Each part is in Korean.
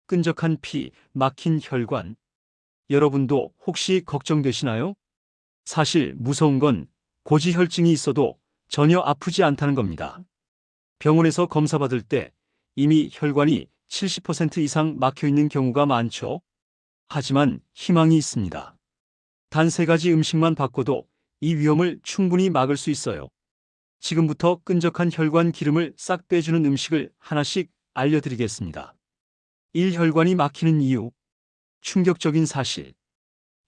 끈적한 피, 막힌 혈관. 여러분도 혹시 걱정되시나요? 사실 무서운 건 고지혈증이 있어도 전혀 아프지 않다는 겁니다. 병원에서 검사받을 때 이미 혈관이 70% 이상 막혀 있는 경우가 많죠. 하지만 희망이 있습니다. 단 3가지 음식만 바꿔도 이 위험을 충분히 막을 수 있어요. 지금부터 끈적한 혈관 기름을 싹 빼주는 음식을 하나씩 알려드리겠습니다. 1. 혈관이 막히는 이유. 충격적인 사실.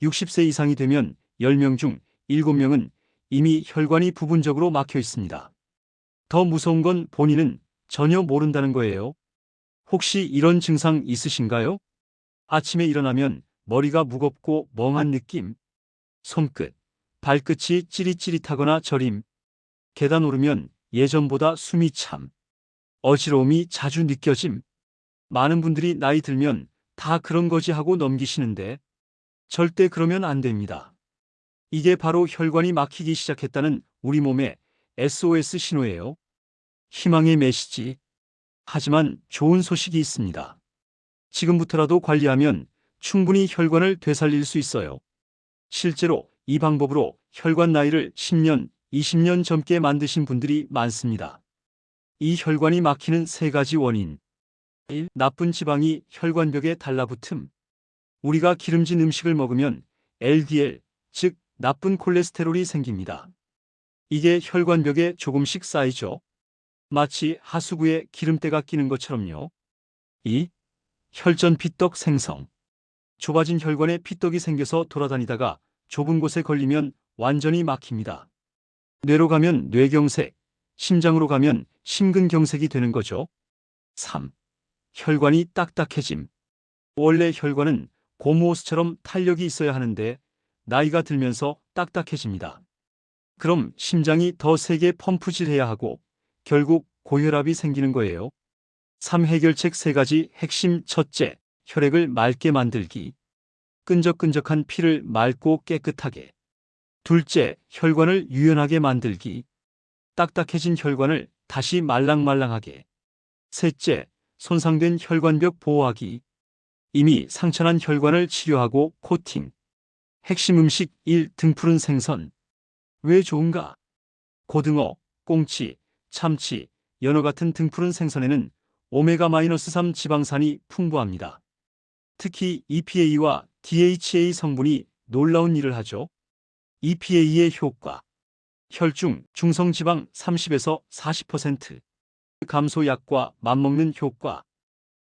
60세 이상이 되면 10명 중 7명은 이미 혈관이 부분적으로 막혀 있습니다. 더 무서운 건 본인은 전혀 모른다는 거예요. 혹시 이런 증상 있으신가요? 아침에 일어나면 머리가 무겁고 멍한 느낌, 손끝, 발끝이 찌릿찌릿하거나 저림, 계단 오르면 예전보다 숨이 참, 어지러움이 자주 느껴짐. 많은 분들이 나이 들면 다 그런 거지 하고 넘기시는데 절대 그러면 안 됩니다. 이게 바로 혈관이 막히기 시작했다는 우리 몸의 SOS 신호예요. 희망의 메시지. 하지만 좋은 소식이 있습니다. 지금부터라도 관리하면 충분히 혈관을 되살릴 수 있어요. 실제로 이 방법으로 혈관 나이를 10년, 20년 젊게 만드신 분들이 많습니다. 이 혈관이 막히는 3가지 원인. 1. 나쁜 지방이 혈관벽에 달라붙음. 우리가 기름진 음식을 먹으면 LDL, 즉 나쁜 콜레스테롤이 생깁니다. 이게 혈관벽에 조금씩 쌓이죠. 마치 하수구에 기름때가 끼는 것처럼요. 2. 혈전 피떡 생성. 좁아진 혈관에 피떡이 생겨서 돌아다니다가 좁은 곳에 걸리면 완전히 막힙니다. 뇌로 가면 뇌경색, 심장으로 가면 심근경색이 되는 거죠. 3. 혈관이 딱딱해짐. 원래 혈관은 고무호스처럼 탄력이 있어야 하는데 나이가 들면서 딱딱해집니다. 그럼 심장이 더 세게 펌프질해야 하고 결국 고혈압이 생기는 거예요. 3. 해결책 3가지 핵심. 첫째, 혈액을 맑게 만들기. 끈적끈적한 피를 맑고 깨끗하게. 둘째, 혈관을 유연하게 만들기. 딱딱해진 혈관을 다시 말랑말랑하게. 셋째, 손상된 혈관벽 보호하기. 이미 상처난 혈관을 치료하고 코팅. 핵심 음식 1. 등푸른 생선. 왜 좋은가? 고등어, 꽁치, 참치, 연어 같은 등푸른 생선에는 오메가-3 지방산이 풍부합니다. 특히 EPA와 DHA 성분이 놀라운 일을 하죠. EPA의 효과. 혈중 중성지방 30에서 40% 감소약과 맞먹는 효과.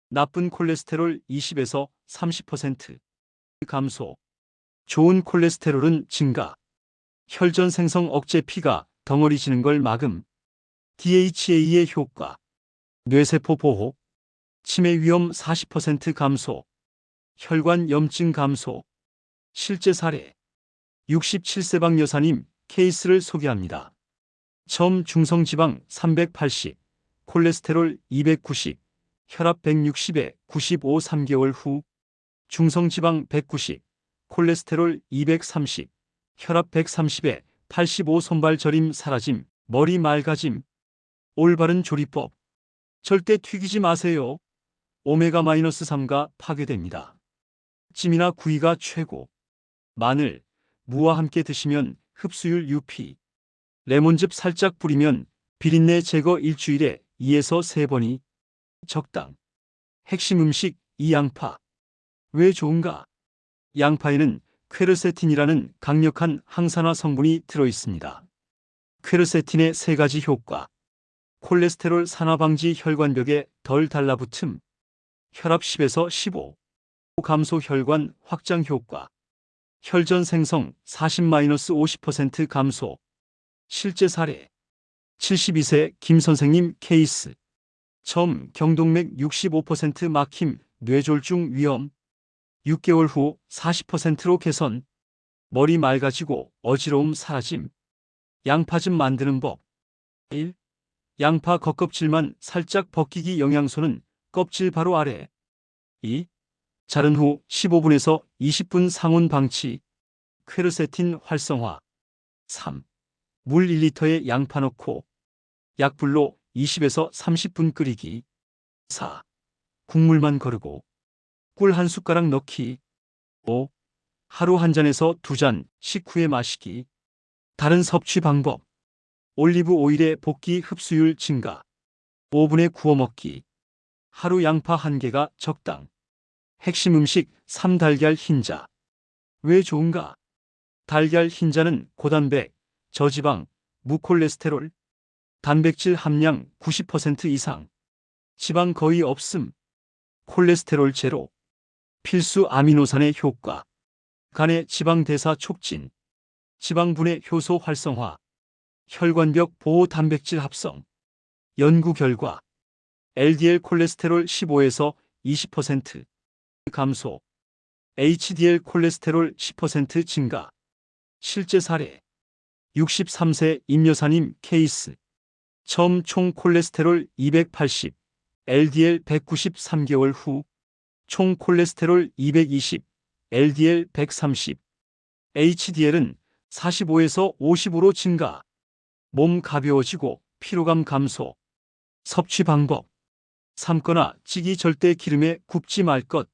나쁜 콜레스테롤 20에서 30% 감소. 좋은 콜레스테롤은 증가. 혈전 생성 억제. 피가 덩어리지는 걸 막음. DHA의 효과. 뇌세포 보호. 치매 위험 40% 감소. 혈관 염증 감소. 실제 사례. 67세방 여사님 케이스를 소개합니다. 처음 중성지방 380, 콜레스테롤 290, 혈압 160에 95. 3개월 후 중성지방 190, 콜레스테롤 230, 혈압 130에 85. 손발 저림 사라짐, 머리 맑아짐. 올바른 조리법. 절대 튀기지 마세요. 오메가-3가 파괴됩니다. 찜이나 구이가 최고. 마늘, 무와 함께 드시면 흡수율 UP. 레몬즙 살짝 뿌리면 비린내 제거 일주일에 2에서 3번이 적당. 핵심 음식 2. 양파. 왜 좋은가? 양파에는 퀘르세틴이라는 강력한 항산화 성분이 들어있습니다. 퀘르세틴의 3가지 효과. 콜레스테롤 산화 방지. 혈관벽에 덜 달라붙음. 혈압 10에서 15. 감소. 혈관 확장 효과. 혈전 생성 40-50% 감소. 실제 사례. 72세 김 선생님 케이스. 처음 경동맥 65% 막힘, 뇌졸중 위험. 6개월 후 40%로 개선. 머리 맑아지고 어지러움 사라짐. 양파즙 만드는 법. 1. 양파 겉껍질만 살짝 벗기기. 영양소는 껍질 바로 아래. 2. 자른 후 15분에서 20분 상온 방치. 퀘르세틴 활성화. 3. 물 1리터에 양파 넣고 약불로 20에서 30분 끓이기. 4. 국물만 거르고 꿀 한 숟가락 넣기. 5. 하루 한 잔에서 2잔, 식후에 마시기. 다른 섭취 방법. 올리브 오일의 볶기 흡수율 증가. 오븐에 구워 먹기. 하루 양파 1개가 적당. 핵심 음식 3달걀 흰자. 왜 좋은가? 달걀 흰자는 고단백, 저지방, 무콜레스테롤, 단백질 함량 90% 이상, 지방 거의 없음, 콜레스테롤 제로, 필수 아미노산의 효과, 간의 지방 대사 촉진, 지방분해 효소 활성화, 혈관벽 보호 단백질 합성. 연구 결과 LDL 콜레스테롤 15에서 20% 감소, HDL 콜레스테롤 10% 증가. 실제 사례. 63세 임여사님 케이스. 처음 총 콜레스테롤 280, LDL 193개월 후 총 콜레스테롤 220, LDL 130, HDL은 45에서 55로 증가. 몸 가벼워지고 피로감 감소. 섭취 방법. 삶거나 찌기 절대 기름에 굽지 말 것.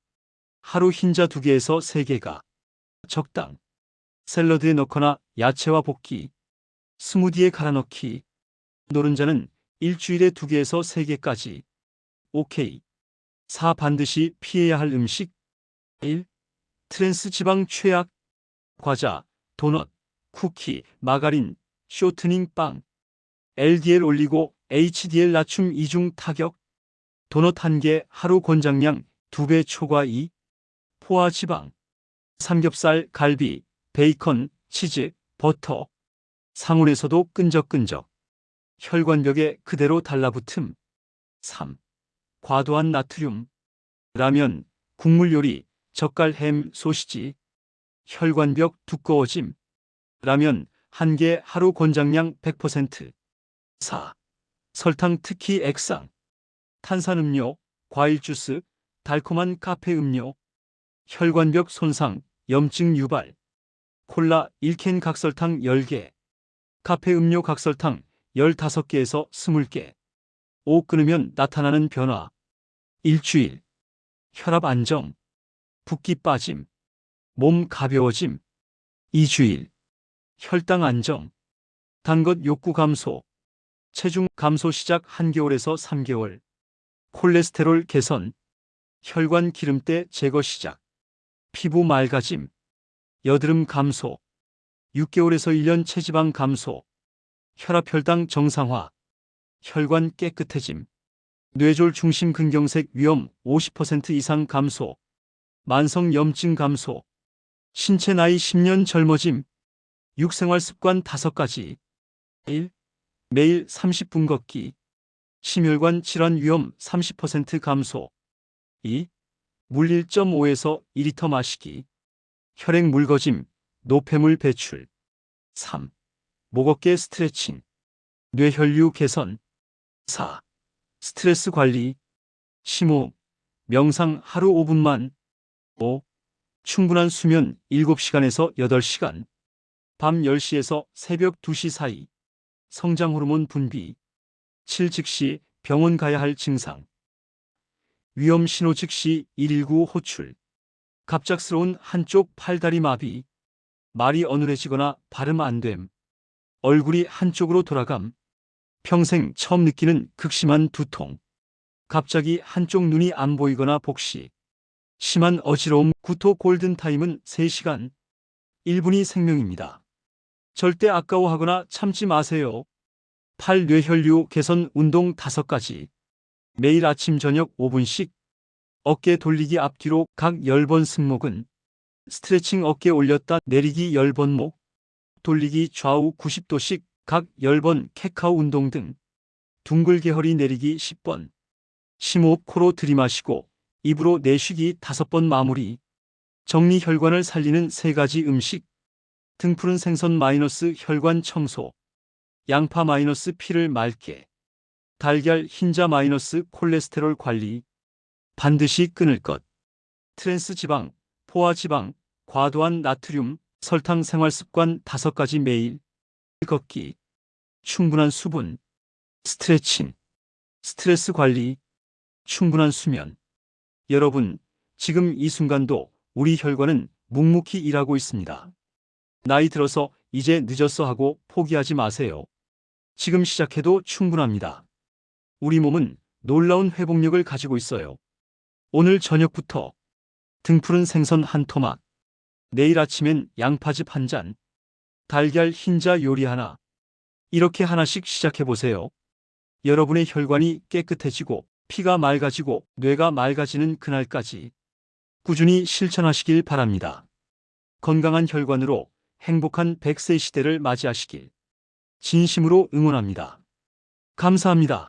하루 흰자 2개에서 3개가 적당. 샐러드에 넣거나 야채와 볶기. 스무디에 갈아 넣기. 노른자는 일주일에 2개에서 3개까지. 오케이. 4. 반드시 피해야 할 음식. 1. 트랜스 지방 최악. 과자, 도넛, 쿠키, 마가린, 쇼트닝 빵. LDL 올리고 HDL 낮춤 이중 타격. 도넛 1개 하루 권장량 2배 초과. 2. 포화 지방. 삼겹살, 갈비, 베이컨, 치즈, 버터. 상온에서도 끈적끈적. 혈관벽에 그대로 달라붙음. 3. 과도한 나트륨. 라면, 국물 요리, 젓갈 햄, 소시지. 혈관벽 두꺼워짐. 라면 1개 하루 권장량 100%. 4. 설탕 특히 액상. 탄산음료, 과일 주스, 달콤한 카페 음료. 혈관벽 손상, 염증 유발. 콜라 1캔 각설탕 10개. 카페 음료 각설탕 15개에서 20개. 5. 끊으면 나타나는 변화. 일주일. 혈압 안정. 붓기 빠짐. 몸 가벼워짐. 2주일. 혈당 안정. 단 것 욕구 감소. 체중 감소 시작 1개월에서 3개월. 콜레스테롤 개선. 혈관 기름때 제거 시작. 피부 맑아짐. 여드름 감소. 6개월에서 1년 체지방 감소. 혈압 혈당 정상화. 혈관 깨끗해짐. 뇌졸 중심 근경색 위험 50% 이상 감소. 만성 염증 감소. 신체 나이 10년 젊어짐. 6. 생활 습관 5가지. 1. 매일 30분 걷기. 심혈관 질환 위험 30% 감소. 2. 물 1.5에서 2리터 마시기. 혈액 묽어짐, 노폐물 배출. 3. 목 어깨 스트레칭. 뇌혈류 개선. 4. 스트레스 관리. 심호흡, 명상 하루 5분만. 5. 충분한 수면 7시간에서 8시간. 밤 10시에서 새벽 2시 사이. 성장 호르몬 분비. 7. 즉시 병원 가야 할 증상. 위험 신호 즉시 119 호출. 갑작스러운 한쪽 팔다리 마비. 말이 어눌해지거나 발음 안 됨. 얼굴이 한쪽으로 돌아감. 평생 처음 느끼는 극심한 두통. 갑자기 한쪽 눈이 안 보이거나 복시. 심한 어지러움. 구토. 골든타임은 3시간. 1분이 생명입니다. 절대 아까워하거나 참지 마세요. 8. 뇌혈류 개선 운동 5가지. 매일 아침 저녁 5분씩. 어깨 돌리기 앞뒤로 각 10번 승모근. 스트레칭 어깨 올렸다 내리기 10번 목. 돌리기 좌우 90도씩 각 10번 캣카우 운동 등. 둥글게 허리 내리기 10번. 심호흡 코로 들이마시고 입으로 내쉬기 5번 마무리. 정리 혈관을 살리는 3가지 음식. 등푸른 생선 마이너스 혈관 청소. 양파 마이너스 피를 맑게. 달걀 흰자 마이너스 콜레스테롤 관리. 반드시 끊을 것. 트랜스 지방, 포화 지방, 과도한 나트륨, 설탕 생활습관 5가지 매일. 걷기. 충분한 수분. 스트레칭. 스트레스 관리. 충분한 수면. 여러분, 지금 이 순간도 우리 혈관은 묵묵히 일하고 있습니다. 나이 들어서 이제 늦었어 하고 포기하지 마세요. 지금 시작해도 충분합니다. 우리 몸은 놀라운 회복력을 가지고 있어요. 오늘 저녁부터 등푸른 생선 한 토막, 내일 아침엔 양파즙 한 잔, 달걀 흰자 요리 하나. 이렇게 하나씩 시작해보세요. 여러분의 혈관이 깨끗해지고 피가 맑아지고 뇌가 맑아지는 그날까지 꾸준히 실천하시길 바랍니다. 건강한 혈관으로 행복한 100세 시대를 맞이하시길 진심으로 응원합니다. 감사합니다.